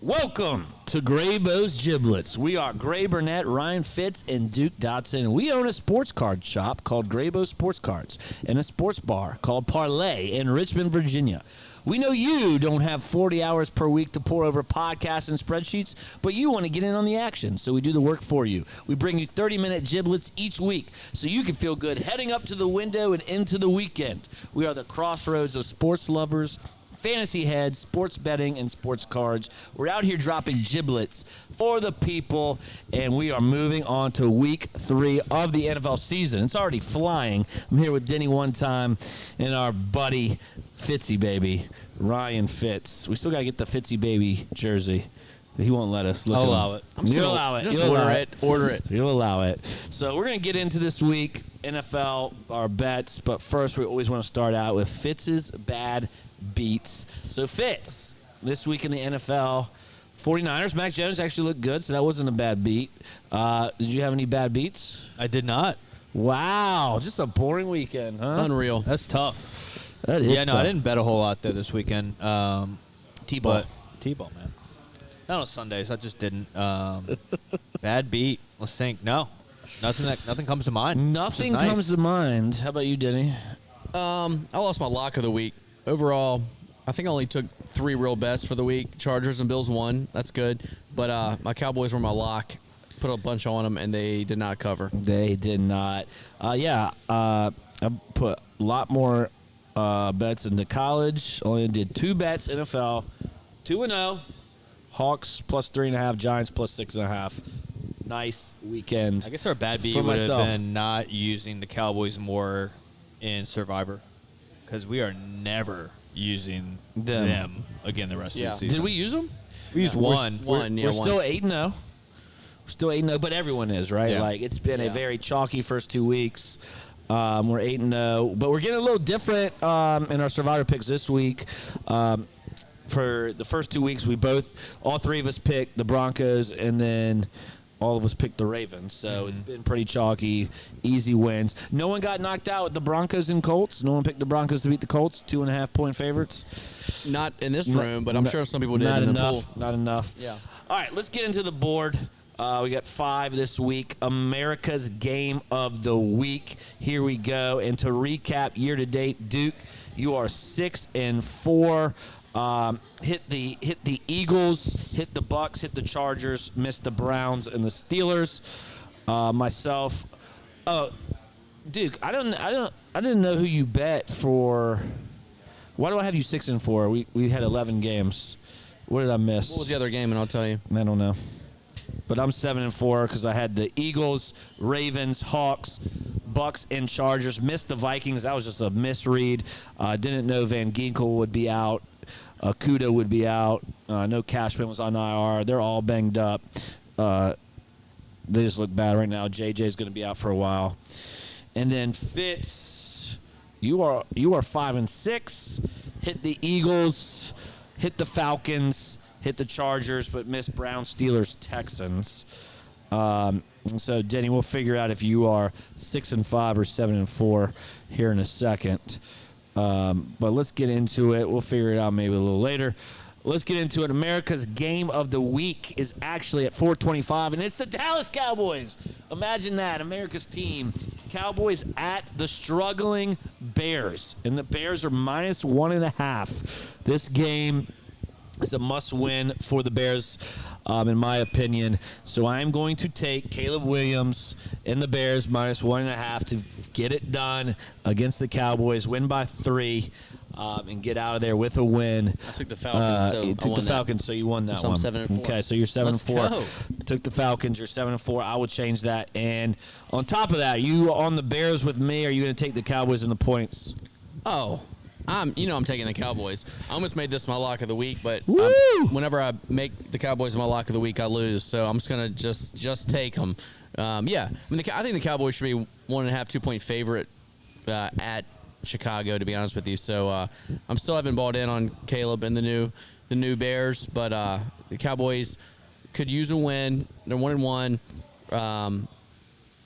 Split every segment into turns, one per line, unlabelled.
Welcome to Graybo's Giblets. We are Gray Burnett, Ryan Fitz, and Duke Dotson. We own a sports card shop called Graybo Sports Cards and a sports bar called Parlay in Richmond, Virginia. We know you don't have 40 hours per week to pour over podcasts and spreadsheets, but you want to get in on the action, so we do the work for you. We bring you 30-minute giblets each week so you can feel good heading up to the window and into the weekend. We are the crossroads of sports lovers, fantasy heads, sports betting, and sports cards. We're out here dropping giblets for the people, and we are moving on to week 3 of the NFL season. It's already flying. I'm here with Denny one time and our buddy Fitzy baby, Ryan Fitz. We still got to get the Fitzy baby jersey. He won't let us.
I'll allow it.
You'll allow it.
Just order it.
You'll allow it. So we're going to get into this week, NFL, our bets, but first we always want to start out with Fitz's bad beats. So Fitz, this week in the NFL, 49ers, Mac Jones actually looked good, so that wasn't a bad beat. Did you have any bad beats?
I did not.
Wow, just a boring weekend, huh?
Unreal. That's tough.
That is tough.
I didn't bet a whole lot there this weekend. T-ball, man. Not on Sundays. I just didn't. Bad beat. Let's think. No, nothing comes to mind.
Nothing comes to mind. How about you, Denny?
I lost my lock of the week. Overall, I think I only took 3 real bets for the week. Chargers and Bills won. That's good. But my Cowboys were my lock. Put a bunch on them, and they did not cover.
They did not. I put a lot more bets into college. Only did 2 bets, NFL, 2-0. Hawks plus 3.5, Giants plus 6.5. Nice weekend.
I guess our bad beat would have been not using the Cowboys more in Survivor, because we are never using them again the rest of the season.
Did we use them?
We used one.
We're still 8-0. We're still 8-0, but everyone is, right?
Yeah.
Like, it's been a very chalky first 2 weeks. We're 8-0, but we're getting a little different in our Survivor picks this week. For the first 2 weeks, all 3 of us picked the Broncos, and then all of us picked the Ravens. So it's been pretty chalky, easy wins. No one got knocked out with the Broncos and Colts. No one picked the Broncos to beat the Colts, 2.5-point favorites.
Not in this room, but I'm sure some people did in the pool.
Not enough.
Yeah.
All right, let's get into the board. We got 5 this week. America's Game of the Week. Here we go. And to recap, year-to-date, Duke, you are 6-4. Hit the Eagles, hit the Bucks, hit the Chargers, missed the Browns and the Steelers. Myself, Duke, I didn't know who you bet for. Why do I have you 6-4? We had 11 games. What did I miss?
What was the other game? And I'll tell you.
I don't know. But I'm 7-4 because I had the Eagles, Ravens, Hawks, Bucks, and Chargers. Missed the Vikings. That was just a misread. Didn't know Van Ginkel would be out. Kuda would be out. I know Cashman was on IR. They're all banged up. They just look bad right now. JJ's going to be out for a while. And then Fitz, you are 5-6. Hit the Eagles, hit the Falcons, hit the Chargers, but missed Browns, Steelers, Texans. So Denny, we'll figure out if you are 6-5 or 7-4 here in a second. But let's get into it. We'll figure it out maybe a little later. Let's get into it. America's Game of the Week is actually at 425, and it's the Dallas Cowboys. Imagine that, America's team. Cowboys at the struggling Bears, and the Bears are minus 1.5. This game is a must-win for the Bears, in my opinion. So I'm going to take Caleb Williams and the Bears minus 1.5 to get it done against the Cowboys, win by 3, and get out of there with a win.
I took the Falcons, so
you took the Falcons, so you won that
so
one.
I'm 7-4.
Okay, so you're 7-4. Took the Falcons, you're 7-4. I will change that. And on top of that, you on the Bears with me, or are you going to take the Cowboys and the points?
Oh, I'm taking the Cowboys. I almost made this my lock of the week, but whenever I make the Cowboys my lock of the week, I lose. So I'm just gonna just take them. I think the Cowboys should be 1.5, 2-point favorite at Chicago, to be honest with you. So I'm still haven't bought in on Caleb and the new Bears, but the Cowboys could use a win. They're 1-1. I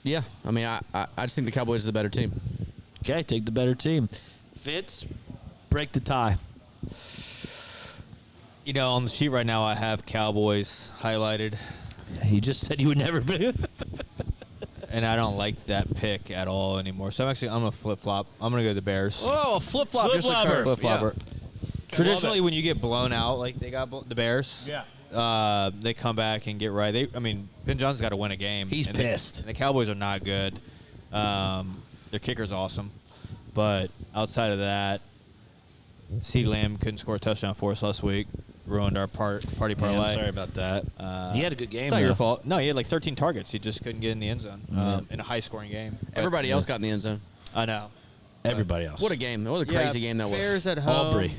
just think the Cowboys are the better team.
Okay, take the better team. Fitz, break the tie.
On the sheet right now, I have Cowboys highlighted.
You just said you would never be.
And I don't like that pick at all anymore. So I'm going to flip-flop. I'm going to go the Bears.
Oh, a flip-flop just
Flip-flopper.
occurred.
Flip-flopper.
Yeah.
Traditionally, when you get blown out, like they got the Bears,
Yeah.
they come back and get right. Ben Johnson's got to win a game.
He's
and
pissed.
And the Cowboys are not good. Their kicker's awesome. But outside of that, CeeDee Lamb couldn't score a touchdown for us last week. Ruined our party parlay.
Yeah, I'm sorry about that. He had a good game.
It's not your fault. No, he had like 13 targets. He just couldn't get in the end zone in a high-scoring game.
Everybody else got in the end zone.
I know.
Everybody else.
What a game! What a crazy game that was.
Bears at home.
Aubrey.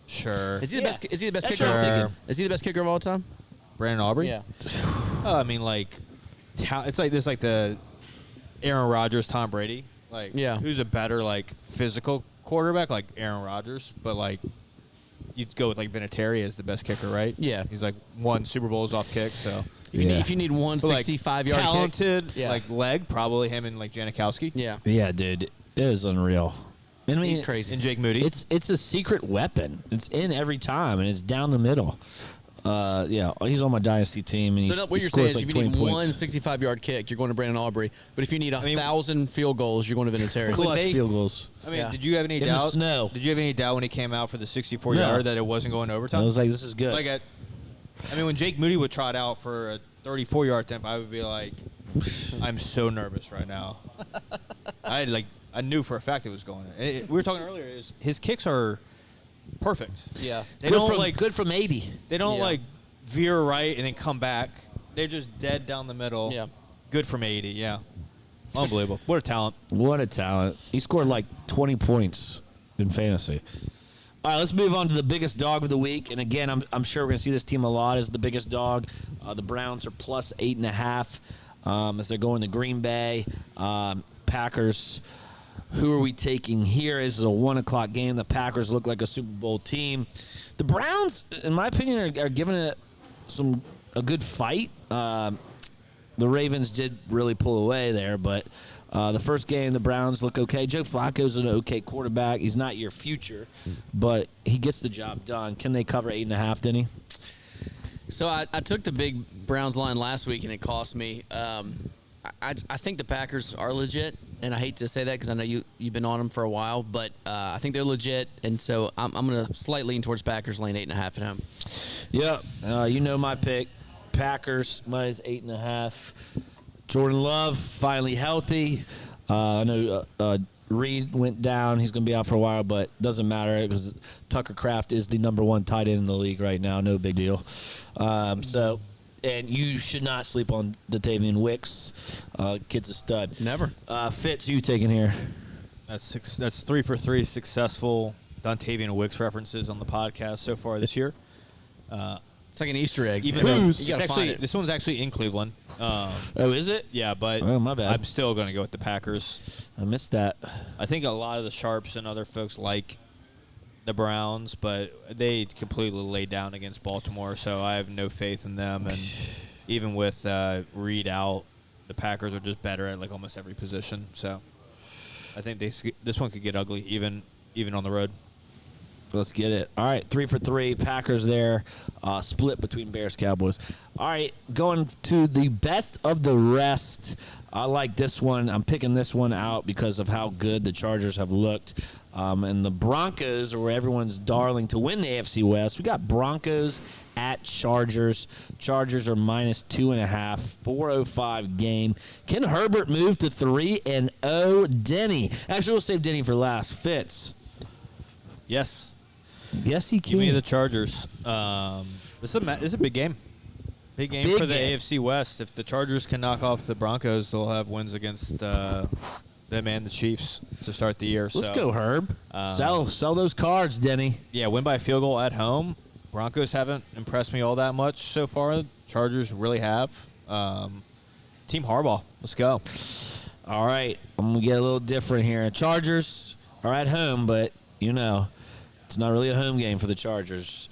Sure.
Is he the best? Is he the best
That's
kicker?
what I'm thinking.
Is he the best kicker of all time?
Brandon Aubrey?
Yeah.
It's like this, like the Aaron Rodgers, Tom Brady. Like,
Yeah.
who's a better physical quarterback? Like Aaron Rodgers, but you'd go with Vinatieri as the best kicker, right?
Yeah.
He's won Super Bowls off kicks, so.
If you need one
But,
65-yard
talented,
kick,
leg, probably him and Janikowski.
yeah,
Yeah, dude. It is unreal. I mean,
he's crazy.
And Jake Moody.
It's a secret weapon. It's in every time, and it's down the middle. He's on my dynasty team, and
So what
he
you're saying
scores
is, if you
20
need one
points.
65-yard kick, you're going to Brandon Aubrey. But if you need 1,000 field goals, you're going to Vinatieri.
Clutch
they-
field goals.
Yeah.
Did you have any
In the
doubt?
snow.
Did you have any doubt when he came out for the 64-yard that it wasn't going to
I
overtime?
was like, this is good.
When Jake Moody would trot out for a 34-yard attempt, I would be like, I'm so nervous right now. I knew for a fact it was going. We were talking earlier. His kicks are perfect.
Yeah.
They
good
don't
from, good from 80.
They don't
Yeah.
veer right and then come back. They're just dead down the middle.
Yeah.
Good from 80. Yeah. Unbelievable. What a talent.
What a talent. He scored 20 points in fantasy. All right, let's move on to the biggest dog of the week. And again, I'm sure we're going to see this team a lot as the biggest dog. The Browns are plus 8.5 as they're going to Green Bay. Packers, who are we taking here? This is a 1 o'clock game. The Packers look like a Super Bowl team. The Browns, in my opinion, are giving it a good fight. The Ravens did really pull away there, but the first game, the Browns look okay. Joe Flacco's an okay quarterback. He's not your future, but he gets the job done. Can they cover 8.5, Denny?
So I took the big Browns line last week, and it cost me. I think the Packers are legit, and I hate to say that because I know you've been on them for a while, but I think they're legit, and so I'm going to slightly lean towards Packers, laying 8.5 at home.
Yeah, you know my pick. Packers minus 8.5. Jordan Love finally healthy. I know Reed went down. He's going to be out for a while, but doesn't matter because Tucker Kraft is the number 1 tight end in the league right now. No big deal. And you should not sleep on Datavian Wicks. Kid's a stud.
Never.
Fitz, who you taking here?
That's 3 for 3 successful Dontavian Wicks references on the podcast so far this year.
It's like an Easter egg.
Even though
it.
this one's actually in Cleveland.
Oh, is it?
Yeah, but
my bad.
I'm still going to go with the Packers.
I missed that.
I think a lot of the Sharps and other folks like the Browns, but they completely laid down against Baltimore, so I have no faith in them. And even with Reed out, the Packers are just better at almost every position. So I think this one could get ugly, even on the road.
Let's get it. All right, 3 for 3. Packers there. Split between Bears, Cowboys. All right, going to the best of the rest. I like this one. I'm picking this one out because of how good the Chargers have looked. And the Broncos are where everyone's darling to win the AFC West. We got Broncos at Chargers. Chargers are minus 2.5. 4:05 game. Can Herbert move to 3-0? Denny. Actually, we'll save Denny for last. Fitz.
Yes.
Yes, he can.
Give me the Chargers. This is a big game. Big game for the AFC West. If the Chargers can knock off the Broncos, they'll have wins against them and the Chiefs to start the year.
Let's go, Herb. Sell those cards, Denny.
Yeah, win by a field goal at home. Broncos haven't impressed me all that much so far. Chargers really have. Team Harbaugh. Let's go.
All right. I'm going to get a little different here. Chargers are at home, but, it's not really a home game for the Chargers.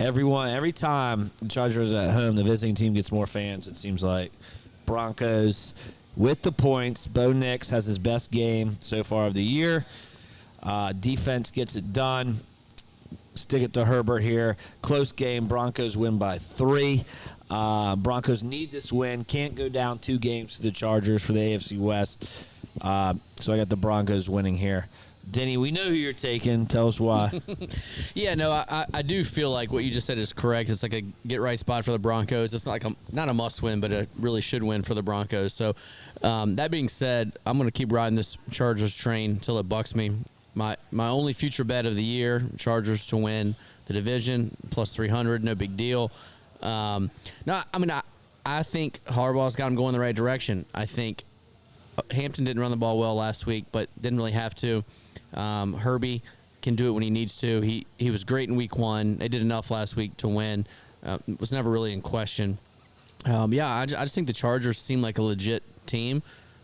Every time the Chargers are at home, the visiting team gets more fans, it seems like. Broncos with the points. Bo Nix has his best game so far of the year. Defense gets it done. Stick it to Herbert here. Close game. Broncos win by 3. Broncos need this win. Can't go down 2 games to the Chargers for the AFC West. So I got the Broncos winning here. Denny, we know who you're taking. Tell us why.
Yeah, no, I do feel like what you just said is correct. It's like a get-right spot for the Broncos. It's not a must-win, but a really should-win for the Broncos. So that being said, I'm going to keep riding this Chargers train until it bucks me. My only future bet of the year, Chargers to win the division, plus 300, no big deal. I think Harbaugh's got him going the right direction. I think Hampton didn't run the ball well last week, but didn't really have to. Herbie can do it when he needs to. He was great in week 1. They did enough last week to win. Was never really in question. I just think the Chargers seem like a legit team.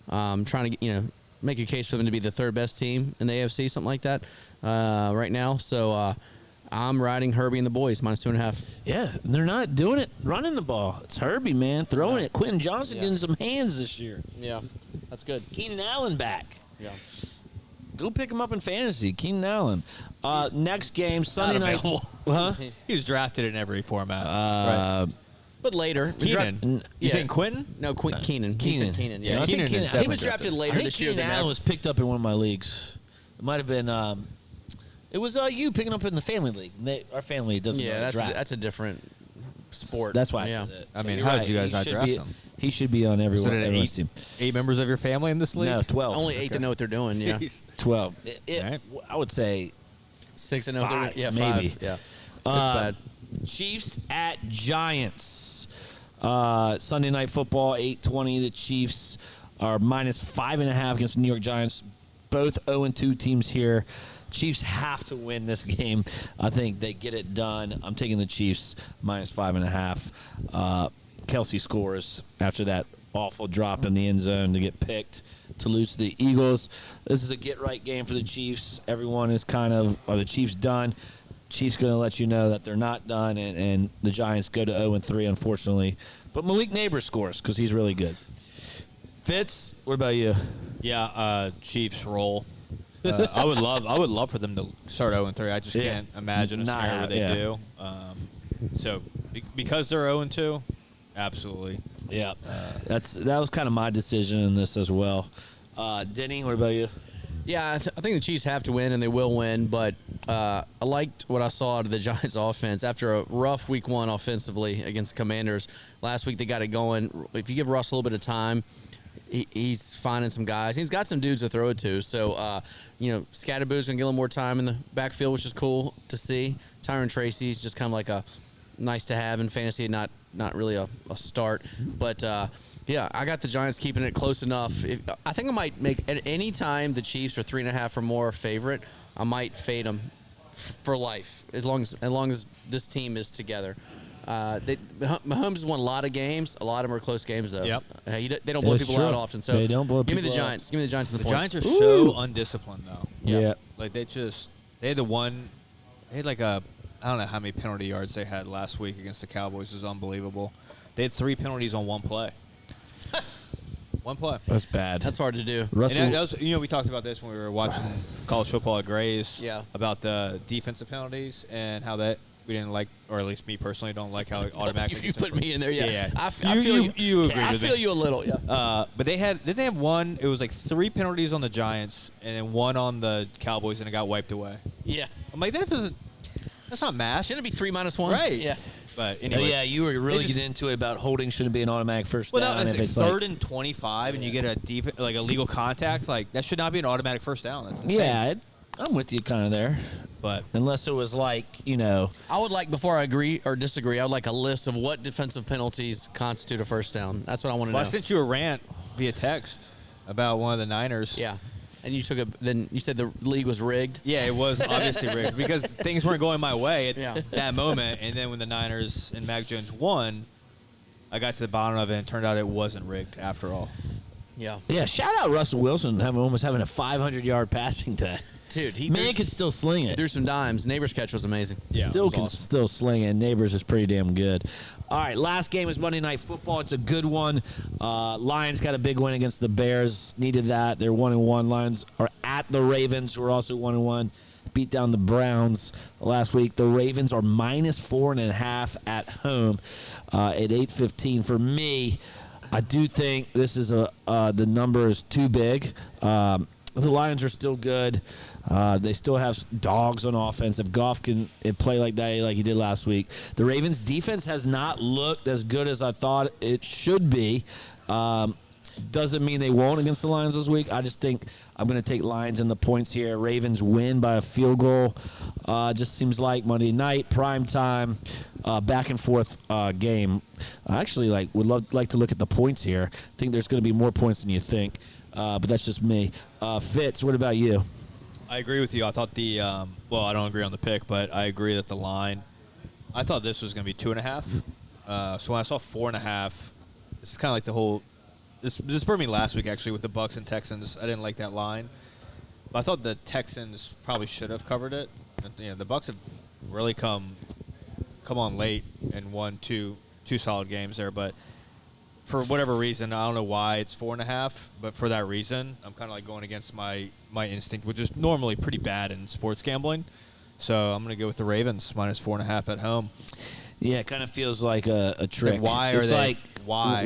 Trying to make a case for them to be the 3rd best team in the AFC, something like that right now. So I'm riding Herbie and the boys minus 2.5.
Yeah, they're not doing it running the ball. It's Herbie, man, throwing it. Quentin Johnson getting some hands this year.
Yeah, that's good.
Keenan Allen back.
Yeah.
Go pick him up in fantasy. Keenan Allen. Next game, Sunday night. Huh?
He was drafted in every format.
Right. But later.
Keenan. You saying Quentin?
No, Keenan.
Keenan.
Yeah,
I think
Keenan is
he was drafted later this year.
Keenan Allen was picked up in one of my leagues. It might have been. It was you picking up in the family league. Our family doesn't.
Yeah,
draft.
that's a different sport.
That's why I said that.
I mean,
You're
how
right.
did you guys not draft him?
He should be on everyone's team.
8 members of your family in this league?
No, 12.
Only 8 to know what they're doing. Yeah,
12.
Right.
I would say
6 to know.
5,
Yeah,
maybe.
5. Yeah, that's bad.
Chiefs at Giants. Sunday Night Football, 8:20. The Chiefs are minus 5.5 against the New York Giants. Both 0-2 teams here. Chiefs have to win this game. I think they get it done. I'm taking the Chiefs minus 5.5. Kelsey scores after that awful drop in the end zone to get picked to lose to the Eagles. This is a get-right game for the Chiefs. Everyone is are the Chiefs done? Chiefs going to let you know that they're not done, and the Giants go to 0-3, unfortunately. But Malik Neighbors scores because he's really good. Fitz, what about you?
Yeah, Chiefs roll. I would love for them to start 0-3. I just can't imagine a scenario where they do. So because they're 0-2, absolutely.
Yeah, that was kind of my decision in this as well. Denny, what about you?
Yeah, I think the Chiefs have to win, and they will win. But I liked what I saw out of the Giants' offense after a rough week 1 offensively against the Commanders. Last week they got it going. If you give Russ a little bit of time, he's finding some guys. He's got some dudes to throw it to. So, Scatterboo's going to get a little more time in the backfield, which is cool to see. Tyron Tracy's just kind of like a nice to have in fantasy, not really a start. But, I got the Giants keeping it close enough. I think I might make at any time the Chiefs are 3.5 or more favorite, I might fade them for life as long as this team is together. Mahomes has won a lot of games. A lot of them are close games, though.
Yep.
They don't blow people out often. So
they don't blow
give me
people
the
out.
Giants. Give me the Giants and the
The
points.
Giants are so undisciplined, though.
Yeah.
Like, they had like I don't know how many penalty yards they had last week against the Cowboys. It was unbelievable. They had 3 penalties on one play. One play.
That's bad.
That's hard to do.
Russell,
And that was, we talked about this when we were watching college football at Gray's.
Yeah.
About the defensive penalties and how that we didn't like, or at least me personally don't like how it automatically.
If you put me in there, yeah. I
You
feel
agree
I
with
feel
me.
you a little, yeah.
But didn't they have one? It was like 3 penalties on the Giants and then 1 on the Cowboys, and it got wiped away.
Yeah.
I'm like, that's not math.
Shouldn't it be 3 minus 1?
Right.
Yeah.
But
Oh,
anyways,
yeah, you were really
just-
getting into it about holding shouldn't be an automatic first
Well,
down.
no,
if
it's
it's
3rd and 25, and you get a like a legal contact, like that should not be an automatic first down. That's insane.
yeah, I'm with you kind of there.
But
Unless it was like,
I would like, before I agree or disagree, I would like a list of what defensive penalties constitute a first down. That's what I want to
I
know.
sent you a rant via text about one of the Niners.
Yeah. And then you said the league was rigged.
Yeah, it was obviously rigged because things weren't going my way at
Yeah.
that moment. And then when the Niners and Mac Jones won, I got to the bottom of it and it turned out it wasn't rigged after all.
Yeah.
yeah, shout out Russell Wilson almost having a 500-yard passing day.
Dude, he
Man could still sling it.
threw some dimes. Neighbor's catch was amazing.
Yeah,
still
it was
can
awesome.
still sling it. Neighbors is pretty damn good. All right, last game is Monday Night Football. It's a good one. Lions got a big win against the Bears. Needed that. They're 1-1. Lions are at the Ravens, who are also 1-1. beat down the Browns last week. The Ravens are -4.5 at home at 8:15. For me, I do think this is the number is too big. The Lions are still good. They still have dogs on offense. If Goff can play like that, like he did last week. The Ravens' defense has not looked as good as I thought it should be. Doesn't mean they won't against the Lions this week. I just think I'm going to take Lions in the points here. Ravens win by a field goal. Just seems like Monday night, prime time, back and forth game. I actually would like to look at the points here. I think there's going to be more points than you think, but that's just me. Fitz, what about you?
I agree with you. I thought I don't agree on the pick, but I agree that the line, I thought this was going to be 2.5. So when I saw 4.5, this is kind of like the whole. This burned me last week, actually, with the Bucs and Texans. I didn't like that line. But I thought the Texans probably should have covered it. The Bucs have really come on late and won two solid games there. But for whatever reason, I don't know why it's 4.5, but for that reason, I'm kind of like going against my instinct, which is normally pretty bad in sports gambling. So I'm going to go with the Ravens, -4.5 at home.
Yeah, it kind of feels like a trick.
Why are they? Why?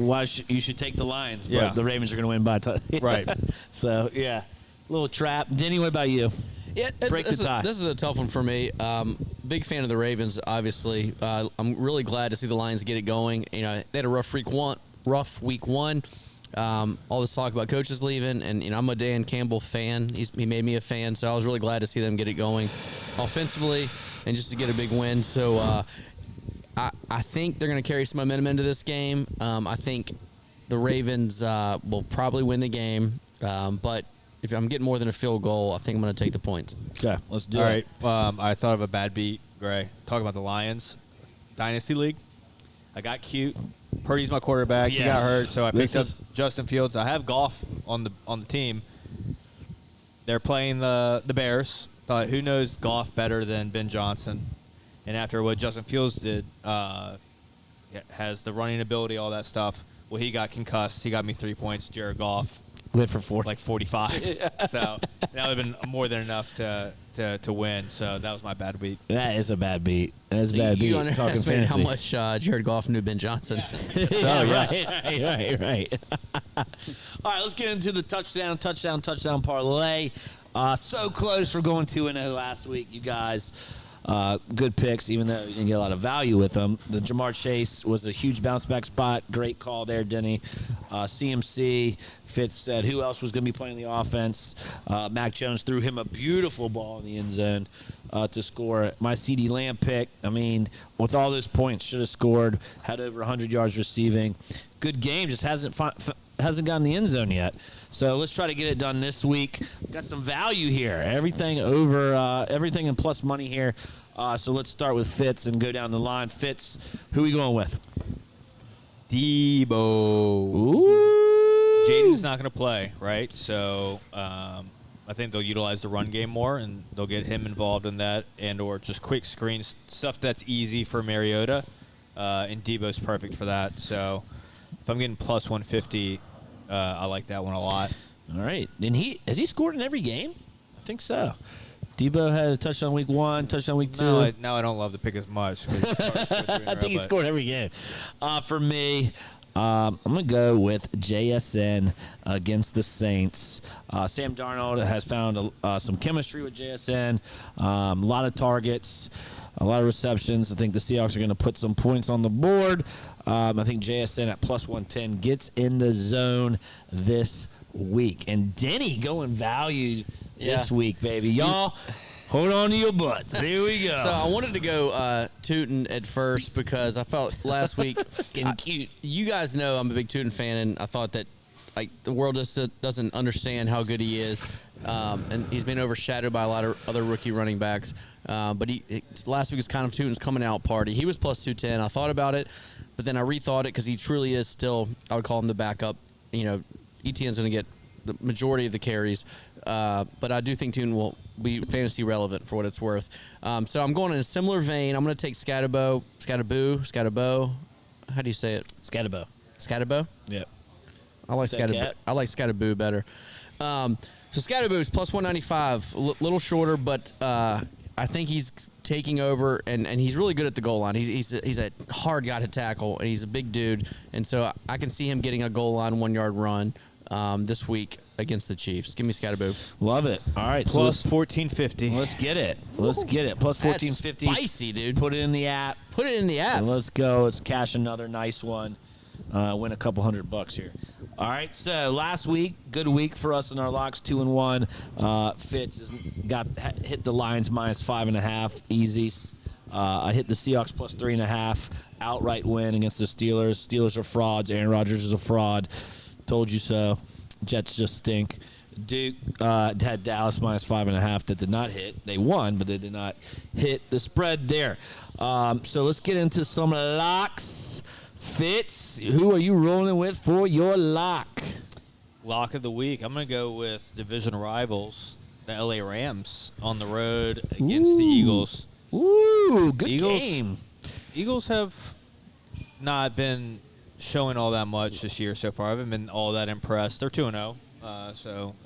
You should take the Lions, but
Yeah.
the Ravens are going to win by time.
Right.
So, yeah, little trap. Denny, what about you?
Yeah,
Break the tie.
This is a tough one for me. Big fan of the Ravens, obviously. I'm really glad to see the Lions get it going. They had a rough week one. All this talk about coaches leaving, and I'm a Dan Campbell fan. He made me a fan, so I was really glad to see them get it going offensively and just to get a big win. So I think they're going to carry some momentum into this game. I think the Ravens will probably win the game, but if I'm getting more than a field goal, I think I'm going to take the points.
Okay, let's do
All
it.
right. I thought of a bad beat, Gray. Talking about the Lions Dynasty League. I got cute. Purdy's my quarterback. He got
Yes.
hurt, so I picked up Justin Fields. I have Goff on the team. They're playing the Bears. Thought, who knows Goff better than Ben Johnson? And after what Justin Fields did, has the running ability, all that stuff. Well, he got concussed. He got me 3 points. Jared Goff,
Live for 4.
like 45. So that would have been more than enough to win. So that was my bad beat.
That is a bad beat. That is a
You
bad beat. Talking
underestimated
fantasy.
how much Jared Goff knew Ben Johnson.
So, right. All right, let's get into the touchdown parlay. So close for going 2-0 last week, you guys. Good picks, even though you didn't get a lot of value with them. The Jamar Chase was a huge bounce back spot. Great call there, Denny. CMC, Fitz said who else was going to be playing the offense. Mac Jones threw him a beautiful ball in the end zone to score. My CeeDee Lamb pick, with all those points, should have scored. Had over 100 yards receiving. Good game, just hasn't gotten the end zone yet. So let's try to get it done this week. Got some value here. Everything in plus money here. So let's start with Fitz and go down the line. Fitz, who are we going with?
Debo.
Ooh.
Jaden's not going to play, right? So I think they'll utilize the run game more, and they'll get him involved in that, or just quick screens, stuff that's easy for Mariota. And Debo's perfect for that. So if I'm getting plus 150, I like that one a lot.
All right. And has he scored in every game? I think so. Debo had a touchdown week 1, touchdown week 2.
Now I don't love the pick as much. 'Cause
I think he scored every game. For me, I'm going to go with JSN against the Saints. Sam Darnold has found some chemistry with JSN. A lot of targets, a lot of receptions. I think the Seahawks are going to put some points on the board. I think JSN at plus 110 gets in the zone this week. And Denny going value this week, baby. Y'all, hold on to your butts. Here we go.
So I wanted to go Tootin at first because I felt last week
Getting cute.
You guys know I'm a big Tootin fan, and I thought that the world just doesn't understand how good he is, and he's been overshadowed by a lot of other rookie running backs. But last week was kind of Tootin's coming out party. He was plus 210. I thought about it, but then I rethought it because he truly is still, I would call him the backup. ETN's going to get the majority of the carries. But I do think Tootin will be fantasy relevant for what it's worth. So I'm going in a similar vein. I'm going to take Scatterbo. How do you say it?
Scatterbo.
Scatterbo?
Yep.
I like
Is that
Scatterbo.
cat?
I like Scatterboo better. So Scatterboo's plus 195, little shorter, but I think he's taking over, and he's really good at the goal line. He's a hard guy to tackle, and he's a big dude, and so I can see him getting a goal line 1 yard run this week against the Chiefs. Give me Scatterboo.
Love it. All right.
Plus
so
1450.
let's get it. Let's get it. Plus 1450.
Spicy, dude.
Put it in the app.
Put it in the app.
So let's go. Let's cash another nice one. Win a couple $100 here. All right. So last week, good week for us in our locks, 2-1. Fitz hit the Lions minus 5.5, easy. I hit the Seahawks plus 3.5, outright win against the Steelers. Steelers are frauds. Aaron Rodgers is a fraud. Told you so. Jets just stink. Duke had Dallas minus 5.5 that did not hit. They won, but they did not hit the spread there. So let's get into some locks. Fitz, who are you rolling with for your lock?
Lock of the week. I'm going to go with division rivals, the LA Rams, on the road against the Eagles.
Ooh, good game.
Eagles have not been showing all that much this year so far. I haven't been all that impressed. They're 2-0.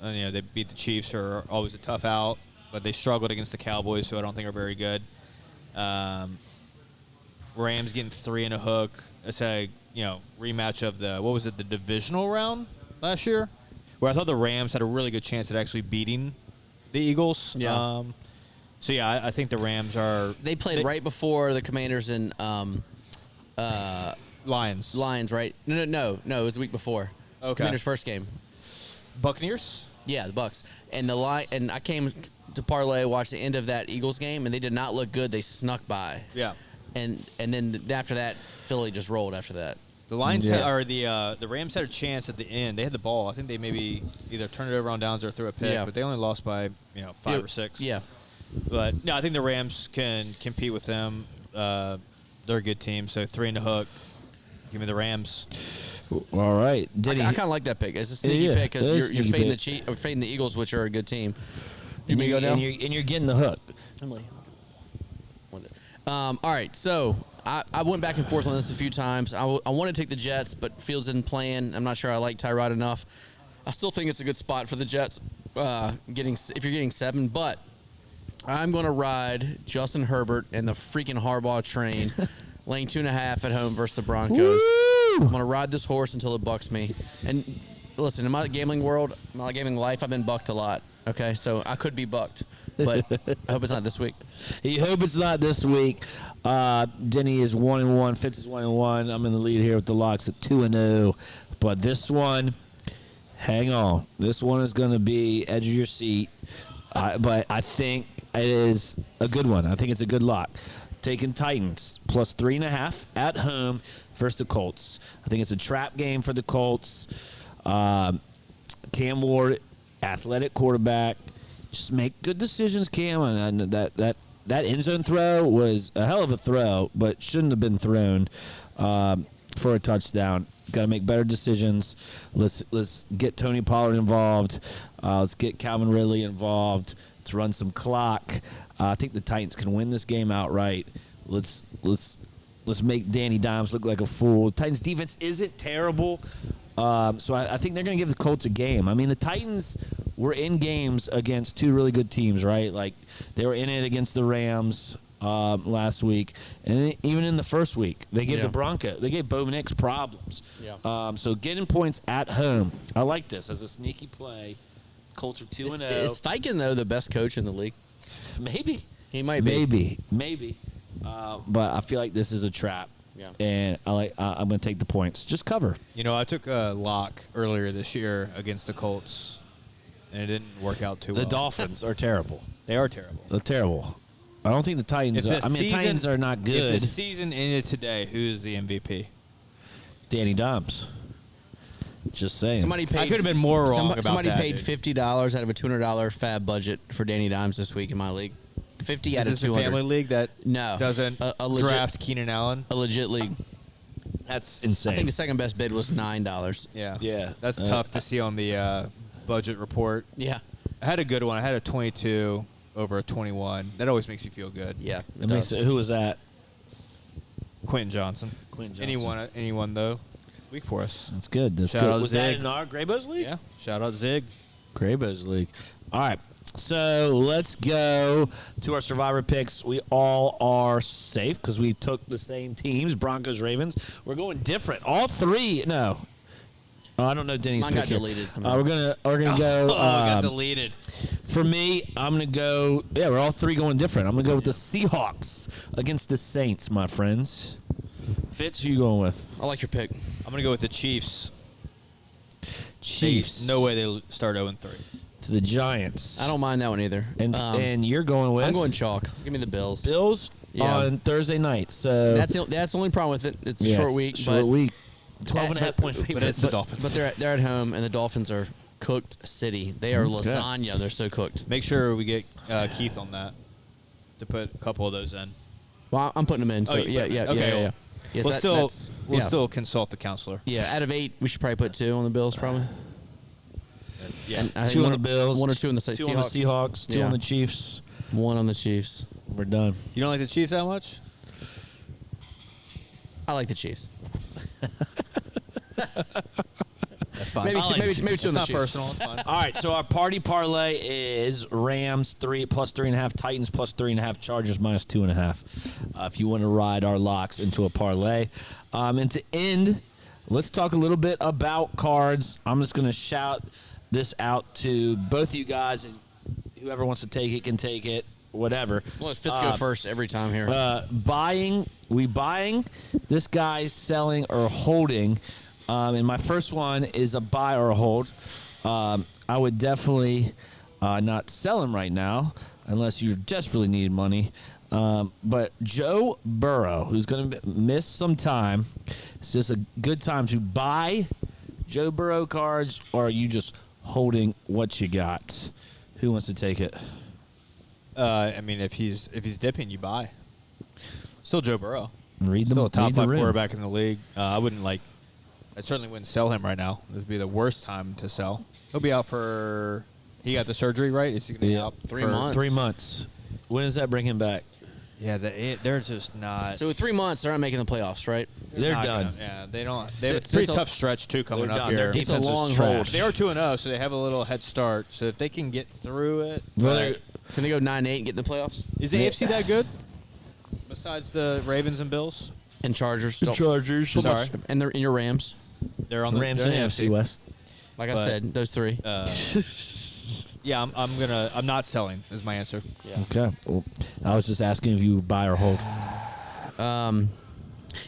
They beat the Chiefs, who are always a tough out, but they struggled against the Cowboys, who I don't think are very good. Rams getting 3 in a hook. It's a rematch of the divisional round last year, where I thought the Rams had a really good chance at actually beating the Eagles.
Yeah.
I think the Rams are.
They played right before the Commanders and
Lions.
Lions, right? No. It was the week before.
Okay.
Commanders' first game.
Buccaneers.
Yeah, the Bucks. And and I came to Parlay, watched the end of that Eagles game, and they did not look good. They snuck by.
Yeah.
And then after that, Philly just rolled after that.
The Lions the Rams had a chance at the end. They had the ball. I think they maybe either turned it over on downs or threw a pick, but they only lost by 5 or 6.
Yeah.
But no, I think the Rams can compete with them. They're a good team, so 3 in the hook. Give me the Rams.
All right.
I kind of like that pick. It's a sneaky pick because you're fading the Eagles, which are a good team.
And you're getting the hook.
All right, so I went back and forth on this a few times. I want to take the Jets, but Fields isn't playing. I'm not sure I like Tyrod enough. I still think it's a good spot for the Jets, if you're getting 7, but I'm going to ride Justin Herbert and the freaking Harbaugh train, laying 2.5 at home versus the Broncos.
Woo!
I'm going to ride this horse until it bucks me. And listen, in my gambling world, my gambling life, I've been bucked a lot. Okay, so I could be bucked, but I hope it's not this week.
You hope it's not this week. Denny is 1-1. Fitz is 1-1. I'm in the lead here with the locks at 2-0. But this one, hang on. This one is going to be edge of your seat. But I think it is a good one. I think it's a good lock. Taking Titans plus 3.5 at home versus the Colts. I think it's a trap game for the Colts. Cam Ward, athletic quarterback. Just make good decisions, Cam. And that end zone throw was a hell of a throw, but shouldn't have been thrown for a touchdown. Got to make better decisions. Let's get Tony Pollard involved. Let's get Calvin Ridley involved. Let's run some clock. I think the Titans can win this game outright. Let's make Danny Dimes look like a fool. Titans defense isn't terrible. So I think they're going to give the Colts a game. I mean, the Titans were in games against 2 really good teams, right? Like, they were in it against the Rams last week. And even in the first week, they gave the Broncos, they gave Bo Nix problems. Yeah. So getting points at home, I like this as a sneaky play. Colts are 2-0.
Is Steichen, though, the best coach in the league?
Maybe.
He might be.
Maybe. But I feel like this is a trap.
Yeah.
And I'm going to take the points. Just cover.
I took a lock earlier this year against the Colts, and it didn't work out too well.
The Dolphins are terrible.
They are terrible.
They're terrible. I don't think the Titans the Titans are not good.
If the season ended today, who's the MVP?
Danny Dimes. Just saying.
Somebody paid,
I could have been more wrong about that.
Somebody paid $50 out of a $200 fab budget for Danny Dimes this week in my league. 50 out of 200.
Is this a family league that doesn't
a legit,
draft Keenan Allen?
A legit league.
That's insane.
I think the second best bid was $9.
Yeah. That's tough to see on the budget report.
Yeah.
I had a good one. I had a 22 over a 21. That always makes you feel good.
Yeah.
Who was that?
Quentin Johnson. Anyone though. Week for us.
That's good.
Shout out
Was
Zig.
that in our Graybo's league?
Yeah. Shout out Zig.
Graybo's League. All right. So let's go to our survivor picks. We all are safe because we took the same teams, Broncos, Ravens. We're going different. All three. No. Oh, I don't know Denny's
Mine
pick
got
here.
deleted somehow.
We're gonna go.
got deleted.
For me, I'm gonna go. Yeah, we're all three going different. I'm gonna go with the Seahawks against the Saints, my friends. Fitz, who you going with?
I like your pick.
I'm going to go with the Chiefs.
Chiefs.
No way they start 0-3.
To the Giants.
I don't mind that one either.
And you're going with?
I'm going chalk. Give me the Bills.
Bills
Yeah.
on Thursday night. So
That's the only problem with it. It's a short week.
Short week. 12 and a
but-
half point favorite.
But it's the Dolphins.
But they're at home, and the Dolphins are cooked city. They are lasagna. They're so cooked.
Make sure we get Keith on that to put a couple of those in.
Well, I'm putting them in. So
Oh, you
yeah,
put 'em in.
yeah,
Okay,
yeah,
well,
yeah. Yes,
We'll
yeah.
still consult the counselor.
Yeah, out of 8, we should probably put 2 on the Bills, probably.
Yeah.
And I think
2 on
one-
the Bills.
1 or 2 on the Seahawks.
2 on the Seahawks. 2
Yeah.
on the Chiefs.
1 on the Chiefs.
We're done.
You don't like the Chiefs that much?
I like the Chiefs.
That's fine.
Maybe
I like
maybe
the Chiefs.
maybe 2
It's
on the
not
Chiefs.
personal. It's fine.
All right, so our party parlay is Rams 3 plus 3.5, Titans plus 3.5, Chargers minus 2.5. If you want to ride our locks into a parlay, and to end, let's talk a little bit about cards. I'm just going to shout this out to both of you guys, and whoever wants to take it can take it. Whatever.
Well, let Fitz go first every time here.
Buying, this guy's selling or holding. And my first one is a buy or a hold. I would definitely not sell him right now unless you desperately need money. But Joe Burrow, who's going to miss some time, it's just a good time to buy Joe Burrow cards, or are you just holding what you got? Who wants to take it?
I mean, if he's dipping, you buy. Still Joe Burrow.
Read them.
Still a top
read the
5
room.
quarterback in the league. I certainly wouldn't sell him right now. It would be the worst time to sell. He'll be out for. He got the surgery, right? Is he going to be out
3
for
months.
3 months. When does that bring him back?
Yeah, they're just not.
So with 3 months, they're not making the playoffs, right?
They're
not
done.
Gonna, yeah, they don't. They have a
So
pretty
it's a-
tough stretch too coming
They're
up
done. Their
here.
It's a
defense is
long
trash.
hold.
They are 2-0, so they have a little head start. So if they can get through it,
Well, they're-
Can they go 9-8 and get in the playoffs?
is the AFC that good? Besides the Ravens and Bills,
And Chargers.
The Chargers.
Sorry.
And they're in your Rams.
they're on the
Rams
they're
and
in the
AFC West.
Like I
But-
said, those 3.
Yeah, I'm not selling. Is my answer.
Yeah.
Okay. Well, I was just asking if you buy or hold.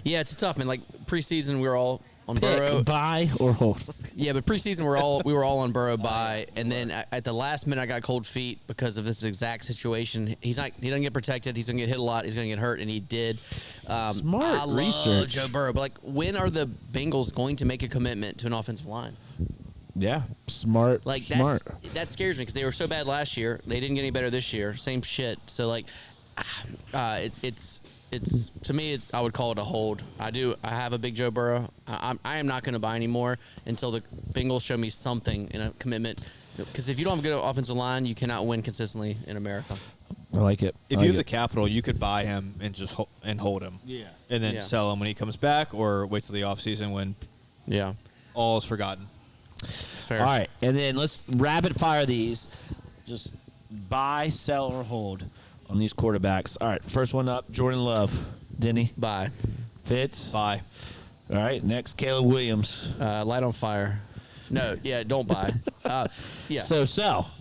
Yeah, it's tough, man. Like preseason, we were all on Burrow.
Buy or hold.
Yeah, but preseason we were all on Burrow by, and then at the last minute I got cold feet because of this exact situation. He doesn't get protected. He's gonna get hit a lot. He's gonna get hurt, and he did.
Smart
I love
research.
Joe Burrow, but like, when are the Bengals going to make a commitment to an offensive line?
Yeah. Smart.
Like
smart.
that scares me because they were so bad last year. They didn't get any better this year. Same shit. So like, it's to me, I would call it a hold. I have a big Joe Burrow. I am not going to buy anymore until the Bengals show me something in a commitment. Because if you don't have a good offensive line, you cannot win consistently in America.
I like it.
If
I
you
like
have the
it.
capital, you could buy him and just hold him.
Yeah.
And then
Yeah.
sell him when he comes back, or wait till the offseason when
Yeah,
all is forgotten.
it's fair.
All right, and then let's rapid fire these. Just buy, sell, or hold on these quarterbacks. All right, first one up, Jordan Love. Denny.
Bye.
Fitz.
Buy.
All right, next, Caleb Williams.
Light on fire. No, yeah, don't buy. Yeah.
So sell.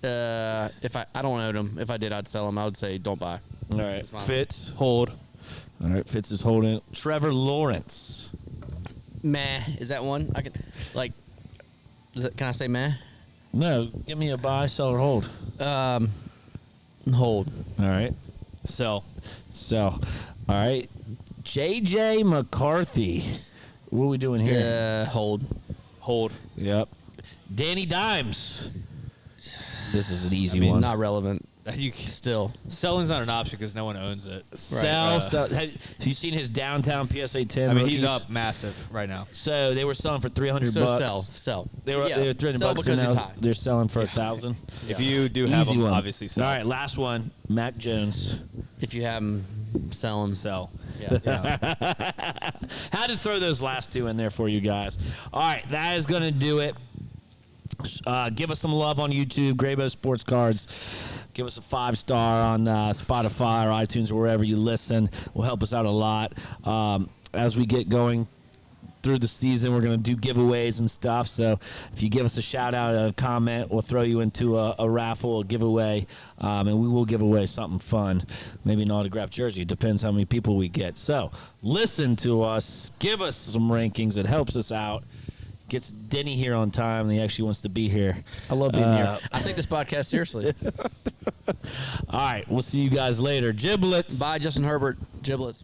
If I don't own him. If I did, I'd sell him. I would say don't buy.
All right,
mine.
Fitz.
Hold.
All right, Fitz is holding. Trevor Lawrence.
Meh. Is that one? I can like. Can I say meh?
No, give me a buy, sell, or hold.
Hold.
All right,
Sell.
sell. All right, J.J. McCarthy. What are we doing here?
Hold.
Hold.
Yep. Danny Dimes. This is an easy
I mean,
one.
not relevant.
You
Still.
selling's not an option because no one owns it.
Sell, sell. Have you seen his downtown PSA 10?
I mean, he's
rookies?
up massive right now.
So they were selling for $300.
So sell.
They were,
Yeah,
they were $300
sell
bucks.
because
and
he's
now
high.
they're selling for $1,000.
If you do have
Easy
him,
one.
obviously sell.
All right, last one. Mac Jones.
If you have him, sell him.
Sell.
Yeah.
Yeah.
Had to throw those last two in there for you guys. All right, that is going to do it Give us some love on YouTube, Graybo Sports Cards. Give us a 5-star on Spotify or iTunes or wherever you listen. Will help us out a lot. As we get going through the season, we're going to do giveaways and stuff. So if you give us a shout out, a comment, we'll throw you into a raffle, a giveaway, and we will give away something fun. Maybe an autographed jersey. It depends how many people we get. So listen to us. Give us some rankings. It helps us out. Gets Denny here on time, and he actually wants to be here.
I love being here. I take this podcast seriously.
All right, we'll see you guys later. Giblets.
Bye, Justin Herbert. Giblets.